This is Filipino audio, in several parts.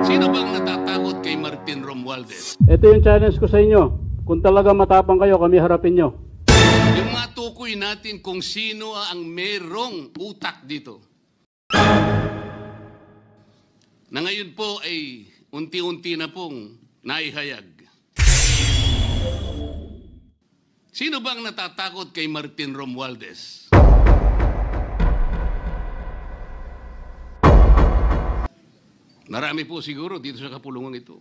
Sino bang natatakot kay Martin Romualdez? Ito yung challenge ko sa inyo. Kung talaga matapang kayo, kami harapin nyo. Yung matukoy natin kung sino ang merong utak dito. Na ngayon po ay unti-unti na pong naihayag. Sino bang natatakot kay Martin Romualdez? Marami po siguro dito sa kapulungan ito.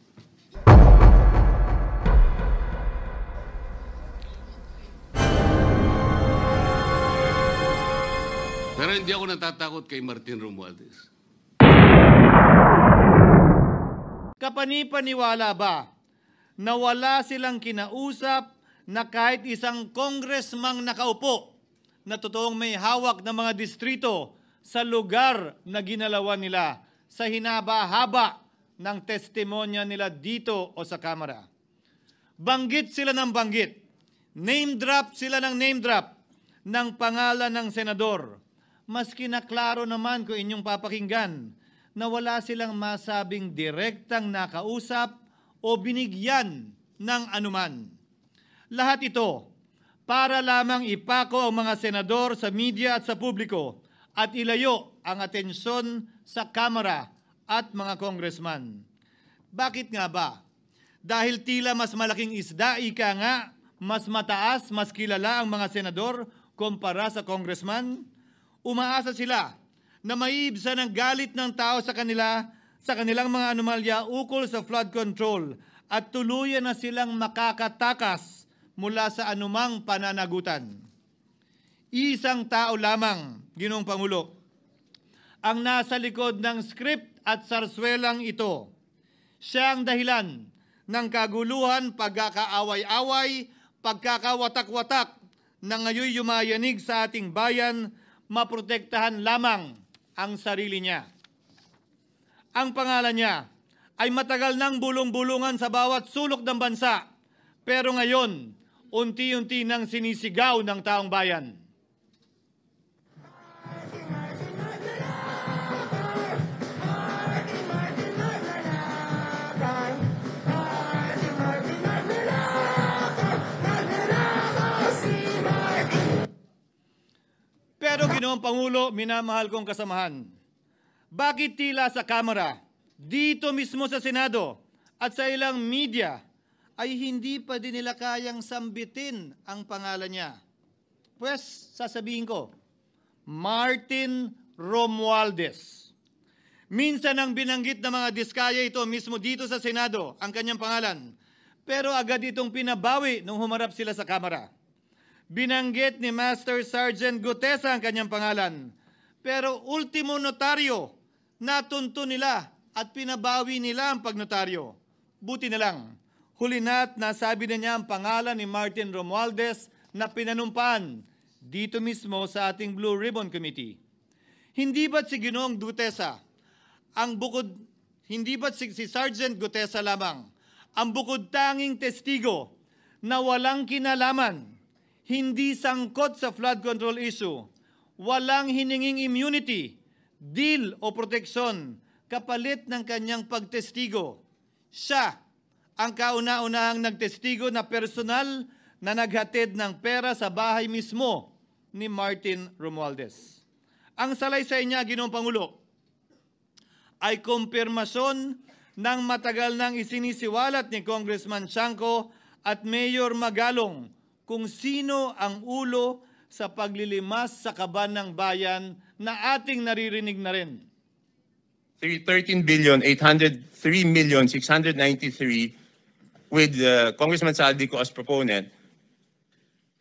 Pero hindi ako natatakot kay Martin Romualdez. Kapanipaniwala ba na wala silang kinausap na kahit isang congressman nakaupo na totoong may hawak ng mga distrito sa lugar na ginalawan nila sa hinaba-haba ng testimonya nila dito o sa Kamara? Banggit sila ng banggit, name drop sila ng name drop ng pangalan ng senador. Maski na klaro naman kung inyong papakinggan na wala silang masabing direktang nakausap o binigyan ng anuman. Lahat ito para lamang ipako ang mga senador sa media at sa publiko at ilayo ang atensyon sa Kamara at mga congressman. Bakit nga ba? Dahil tila mas malaking isda, ika nga, mas mataas, mas kilala ang mga senador kumpara sa congressman? Umaasa sila na maiibsan ang galit ng tao sa kanilang mga anomalya ukol sa flood control at tuluyan na silang makakatakas mula sa anumang pananagutan. Isang tao lamang, Ginoong Pangulo, ang nasa likod ng script at sarswelang ito. Siya ang dahilan ng kaguluhan, pagkakaaway-away, pagkakawatak-watak na ngayon yumayanig sa ating bayan, maprotektahan lamang ang sarili niya. Ang pangalan niya ay matagal nang bulong-bulungan sa bawat sulok ng bansa, pero ngayon, unti-unti nang sinisigaw ng taong bayan. Pero Ginoong Pangulo, minamahal kong kasamahan, bakit tila sa Kamara, dito mismo sa Senado at sa ilang media ay hindi pa din nila kayang sambitin ang pangalan niya? Pues, sasabihin ko, Martin Romualdez. Minsan ang binanggit ng mga diskaya ito mismo dito sa Senado, ang kanyang pangalan. Pero agad itong pinabawi nung humarap sila sa Kamara. Binanggit ni Master Sergeant Gutesa ang kanyang pangalan. Pero ultimo notaryo, natunto nila at pinabawi nila ang pagnotaryo. Buti na lang, huli na't nasabi na niya ang pangalan ni Martin Romualdez na pinanumpaan dito mismo sa ating Blue Ribbon Committee. Hindi ba't si Ginoong Gutesa, hindi ba't si Sergeant Gutesa lamang, ang bukod tanging testigo na walang kinalaman, hindi sangkot sa flood control issue, walang hininging immunity, deal o proteksyon kapalit ng kanyang pagtestigo. Siya ang kauna-unahang nagtestigo na personal na naghatid ng pera sa bahay mismo ni Martin Romualdez. Ang salaysay niya, Ginoong Pangulo, ay kumpirmasyon ng matagal nang isinisiwalat ni Congressman Chanco at Mayor Magalong kung sino ang ulo sa paglilimas sa kaban ng bayan na ating naririnig na rin. 13,803,693 with Congressman Saldico as proponent.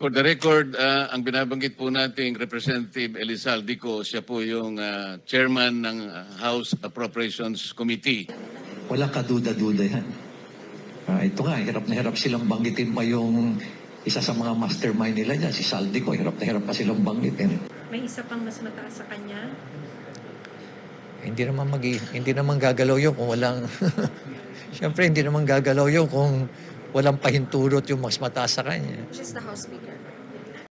For the record, ang binabanggit po nating Representative Elizaldico, siya po yung chairman ng House Appropriations Committee. Wala kaduda-duda yan. Ito nga, hirap na hirap silang banggitin pa yung isa sa mga mastermind nila dyan, si Saldico, hirap na hirap pa silang banggitin. May isa pang mas mataas sa kanya? Hindi naman gagalaw yun kung walang... Siyempre, hindi naman gagalaw yun kung walang pahintulot yung mas mataas sa kanya. Which is the House Speaker.